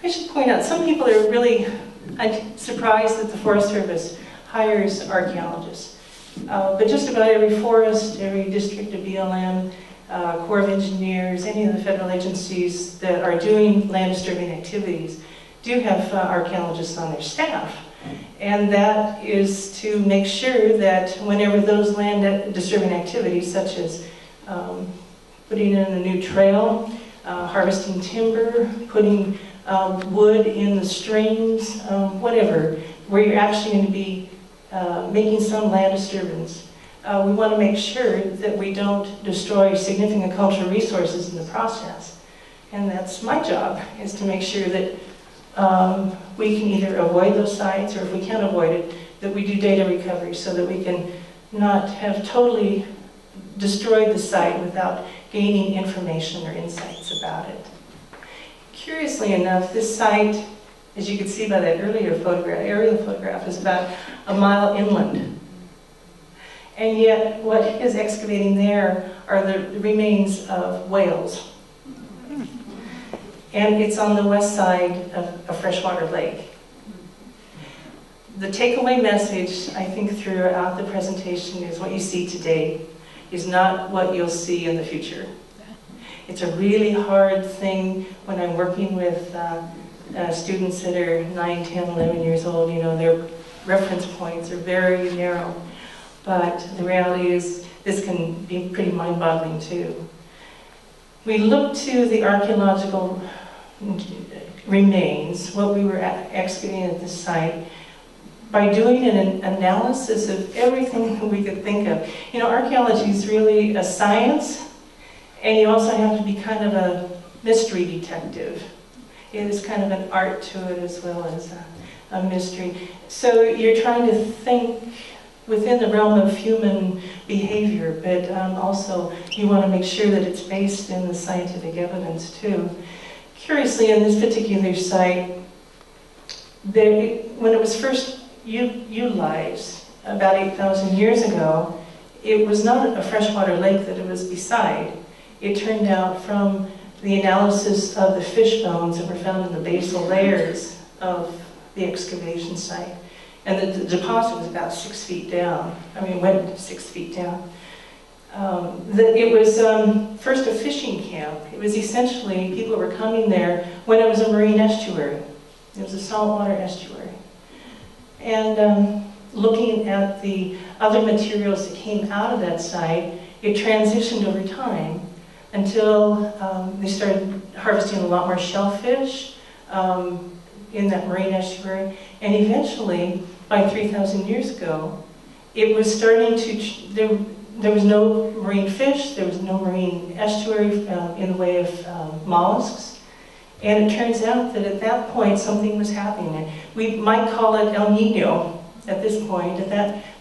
I should point out, some people are really surprised that the Forest Service hires archaeologists. But just about every forest, every district of BLM, Corps of Engineers, any of the federal agencies that are doing land disturbing activities do have archaeologists on their staff. And that is to make sure that whenever those land disturbing activities, such as putting in a new trail, harvesting timber, putting wood in the streams, whatever, where you're actually going to be making some land disturbance, we want to make sure that we don't destroy significant cultural resources in the process. And that's my job, is to make sure that we can either avoid those sites, or if we can't avoid it, that we do data recovery so that we can not have totally destroyed the site without gaining information or insights about it. Curiously enough, this site, as you can see by that earlier photograph, aerial photograph, is about a mile inland. And yet what is excavating there are the remains of whales. And it's on the west side of a freshwater lake. The takeaway message, I think, throughout the presentation is what you see today is not what you'll see in the future. It's a really hard thing when I'm working with students that are 9, 10, 11 years old. You know, their reference points are very narrow. But the reality is this can be pretty mind-boggling too. We look to the archaeological remains, what we were excavating at this site, by doing an analysis of everything that we could think of. You know, archaeology is really a science, and you also have to be kind of a mystery detective. It is kind of an art to it as well as a mystery. So you're trying to think within the realm of human behavior, but also you want to make sure that it's based in the scientific evidence too. Curiously, in this particular site, when it was first utilized about 8,000 years ago, it was not a freshwater lake that it was beside. It turned out from the analysis of the fish bones that were found in the basal layers of the excavation site. And the deposit was about 6 feet down. I mean, it went 6 feet down. It was first a fishing camp. It was essentially, people were coming there when it was a marine estuary. It was a saltwater estuary. And looking at the other materials that came out of that site, it transitioned over time until they started harvesting a lot more shellfish in that marine estuary. And eventually, by 3,000 years ago, it was starting to, there was no marine fish, there was no marine estuary in the way of mollusks. And it turns out that at that point, something was happening. We might call it El Nino at this point.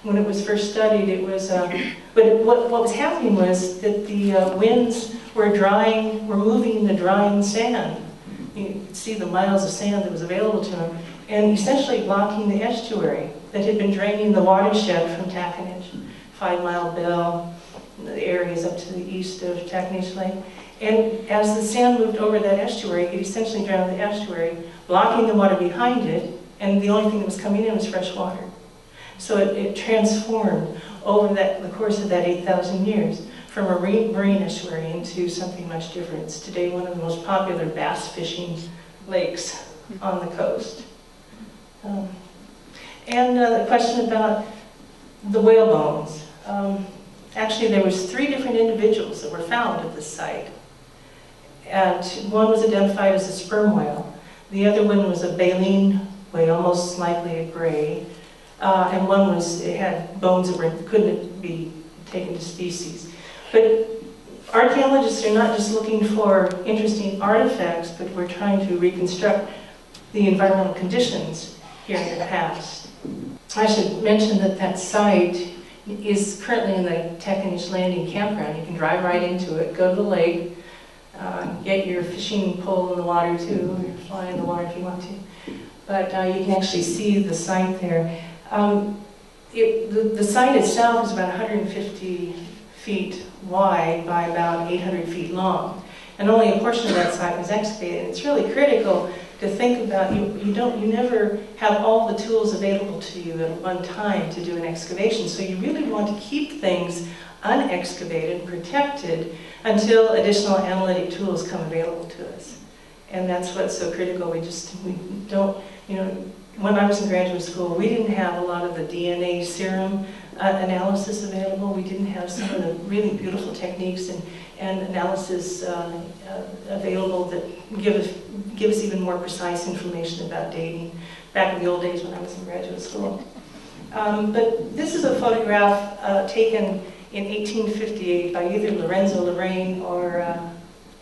When it was first studied, it was, what was happening was that the winds were moving the drying sand. You could see the miles of sand that was available to them, and essentially blocking the estuary that had been draining the watershed from Taconage, 5 Mile Bell, the areas up to the east of Taconage Lake. And as the sand moved over that estuary, it essentially drowned the estuary, blocking the water behind it, and the only thing that was coming in was fresh water. So it transformed over the course of that 8,000 years from a marine estuary into something much different. It's today one of the most popular bass fishing lakes on the coast. And the question about the whale bones. Actually, there was 3 different individuals that were found at this site. And one was identified as a sperm whale. The other one was a baleen whale, most likely a gray. And one it had bones that couldn't be taken to species. But archaeologists are not just looking for interesting artifacts, but we're trying to reconstruct the environmental conditions here in the past. I should mention that that site is currently in the Taconage Landing campground. You can drive right into it, go to the lake, get your fishing pole in the water too, or fly in the water if you want to. But you can actually see the site there. The site itself is about 150 feet wide by about 800 feet long. And only a portion of that site was excavated. It's really critical to think about, you never have all the tools available to you at one time to do an excavation, so you really want to keep things unexcavated, protected, until additional analytic tools come available to us. And that's what's so critical. We don't, when I was in graduate school, we didn't have a lot of the DNA serum analysis available. We didn't have some of the really beautiful techniques and analysis available that give us even more precise information about dating back in the old days when I was in graduate school. But this is a photograph taken in 1858 by either Lorenzo Lorraine or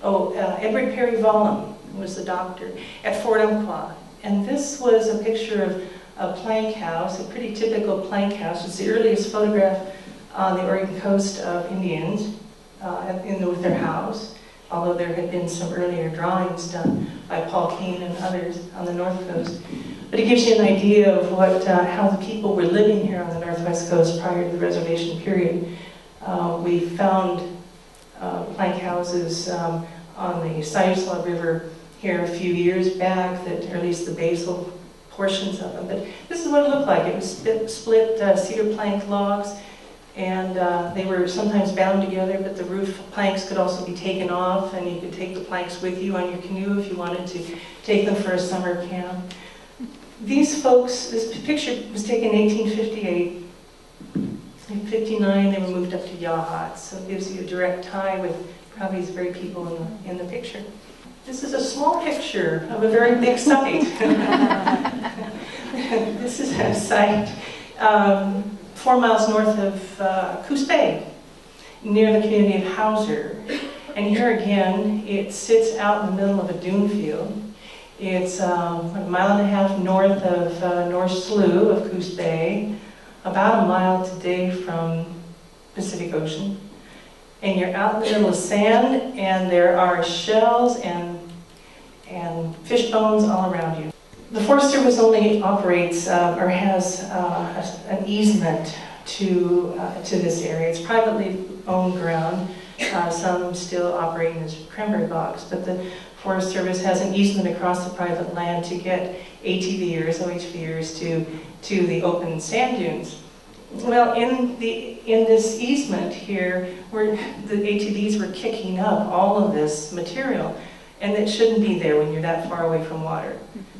Edward Perry Vollum, who was the doctor, at Fort Umpqua. And this was a picture of a plank house, a pretty typical plank house. It's the earliest photograph on the Oregon coast of Indians with their house, although there had been some earlier drawings done by Paul Kane and others on the north coast. But it gives you an idea of how the people were living here on the northwest coast prior to the reservation period. We found plank houses on the Siuslaw River here a few years back, or at least the basal portions of them. But this is what it looked like. It was split cedar plank logs, and they were sometimes bound together, but the roof planks could also be taken off, and you could take the planks with you on your canoe if you wanted to take them for a summer camp. These folks, this picture was taken in 1858. In 59, they were moved up to Yahats, so it gives you a direct tie with probably these very people in the picture. This is a small picture of a very big site. This is a site 4 miles north of Coos Bay, near the community of Hauser. And here again, it sits out in the middle of a dune field. It's a mile and a half north of North Slough of Coos Bay, about a mile today from Pacific Ocean. And you're out in the middle of sand, and there are shells and fish bones all around you. The Forest Service only operates or has an easement to this area. It's privately owned ground. Some still operating as cranberry bogs, but the Forest Service has an easement across the private land to get ATVers, OHVers to the open sand dunes. Well, in this easement here, where the ATVs were kicking up all of this material, and it shouldn't be there when you're that far away from water.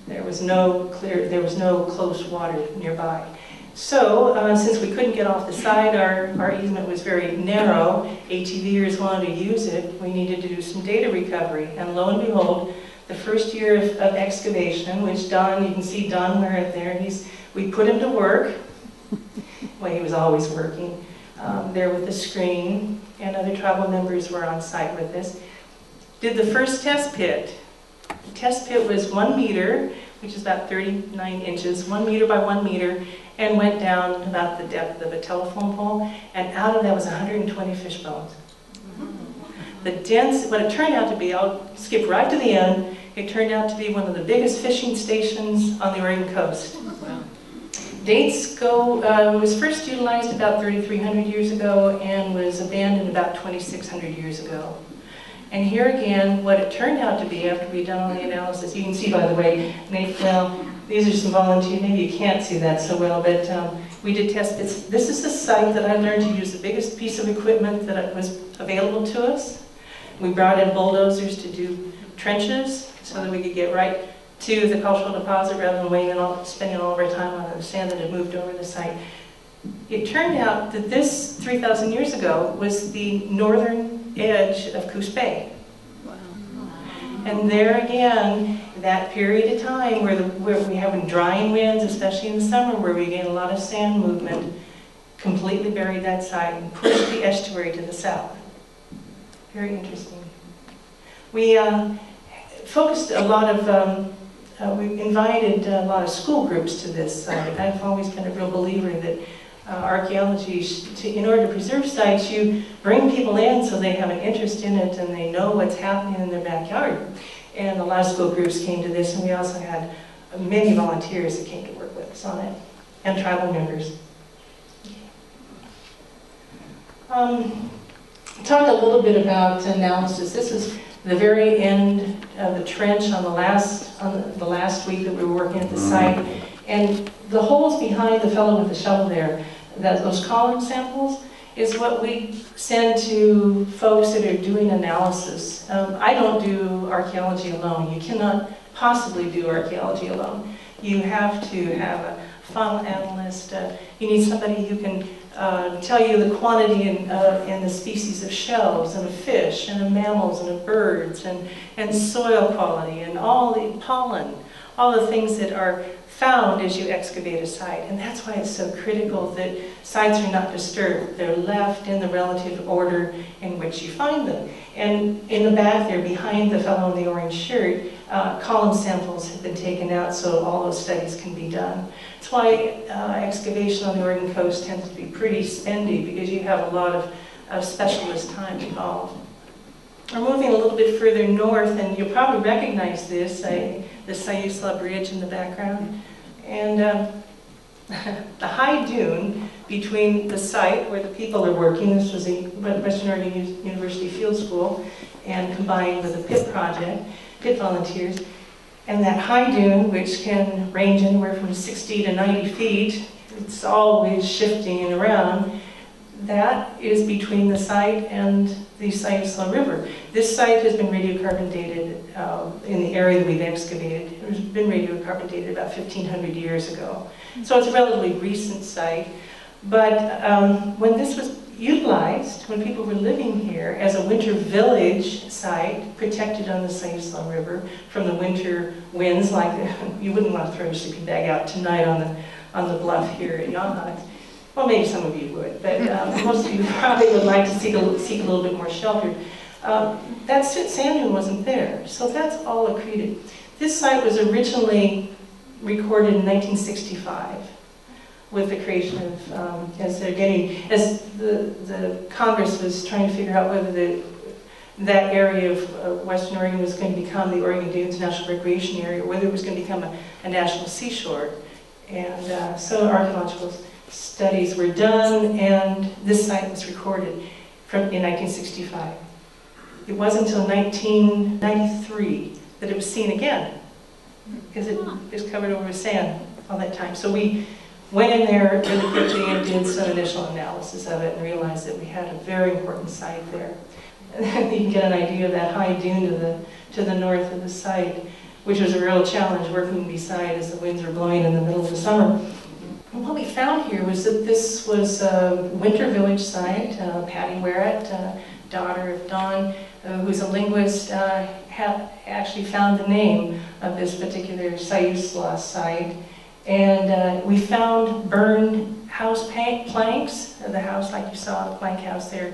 There was no close water nearby. So, since we couldn't get off the side, our easement was very narrow. ATVers wanted to use it. We needed to do some data recovery, and lo and behold, the first year of excavation, which Don, you can see Don right there. We put him to work. Well, he was always working there with the screen, and other tribal members were on site with us. Did the first test pit. The test pit was 1 meter, which is about 39 inches, 1 meter by 1 meter, and went down about the depth of a telephone pole, and out of that was 120 fish bones. What it turned out to be, I'll skip right to the end, it turned out to be one of the biggest fishing stations on the Oregon coast. Wow. Dates go, it was first utilized about 3,300 years ago and was abandoned about 2,600 years ago. And here again, what it turned out to be after we'd done all the analysis, you can see, by the way, well, these are some volunteers, maybe you can't see that so well, but we did test bits. This is the site that I learned to use the biggest piece of equipment that was available to us. We brought in bulldozers to do trenches so that we could get right to the cultural deposit rather than spending all of our time on the sand that had moved over the site. It turned out that this, 3,000 years ago, was the northern edge of Coos Bay. Wow. And there again, that period of time where we have drying winds, especially in the summer, where we get a lot of sand movement, completely buried that site and pushed the estuary to the south. Very interesting. We focused a lot of, we invited a lot of school groups to this site. I've always been a real believer that archaeology, in order to preserve sites, you bring people in so they have an interest in it and they know what's happening in their backyard. And a lot of school groups came to this, and we also had many volunteers that came to work with us on it, and tribal members. Talk a little bit about analysis. This is the very end of the trench on the last week that we were working at the site. And the holes behind the fellow with the shovel there, those column samples, is what we send to folks that are doing analysis. I don't do archaeology alone. You cannot possibly do archaeology alone. You have to have a file analyst. You need somebody who can tell you the quantity and the species of shells and of fish and of mammals and of birds and soil quality and all the pollen, all the things that are found as you excavate a site. And that's why it's so critical that sites are not disturbed. They're left in the relative order in which you find them. And in the back there, behind the fellow in the orange shirt, column samples have been taken out so all those studies can be done. That's why excavation on the Oregon coast tends to be pretty spendy, because you have a lot of specialist time involved. We're moving a little bit further north, and you'll probably recognize this, the Siuslaw Bridge in the background. And the high dune between the site where the people are working, this was a Western Oregon University Field School, and combined with a pit project, pit volunteers, and that high dune, which can range anywhere from 60 to 90 feet, it's always shifting and around, that is between the site and the Siuslaw River. This site has been radiocarbon dated in the area that we've excavated. It has been radiocarbon dated about 1,500 years ago. So it's a relatively recent site. But when this was utilized, when people were living here as a winter village site, protected on the Siuslaw River from the winter winds, like you wouldn't want to throw your sleeping bag out tonight on the bluff here at Yonhut. Well, maybe some of you would, but most of you probably would like to seek a little bit more shelter. That sand dune wasn't there, so that's all accreted. This site was originally recorded in 1965 with the creation of, as the Congress was trying to figure out whether that area of Western Oregon was going to become the Oregon Dunes National Recreation Area, or whether it was going to become a national seashore. And so archaeological studies were done, and this site was recorded in 1965. It wasn't until 1993 that it was seen again, because it was covered over with sand all that time. So we went in there really quickly and did some initial analysis of it and realized that we had a very important site there. And then you can get an idea of that high dune to the north of the site, which was a real challenge working beside as the winds were blowing in the middle of the summer. And what we found here was that this was a winter village site. Patty Werrett, daughter of Don, who's a linguist, actually found the name of this particular Siuslaw site. And we found burned house planks, the house like you saw, the plank house there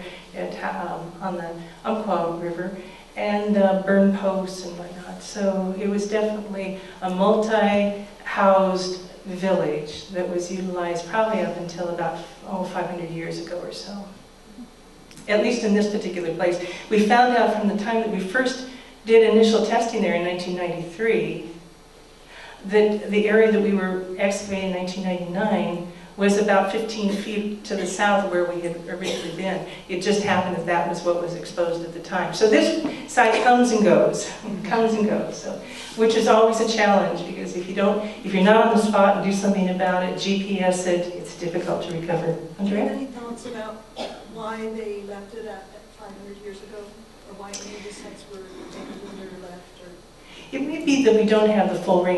on the Umpqua River, and burned posts and whatnot. So it was definitely a multi-housed village that was utilized probably up until about 500 years ago or so. At least in this particular place. We found out from the time that we first did initial testing there in 1993 that the area that we were excavating in 1999 was about 15 feet to the south of where we had originally been. It just happened that that was what was exposed at the time. So this site comes and goes, so, which is always a challenge, because if you're not on the spot and do something about it, GPS it, it's difficult to recover. Do you have any thoughts about why they left it at 500 years ago, or why any of the sites were taken when they were left? Or? It may be that we don't have the full range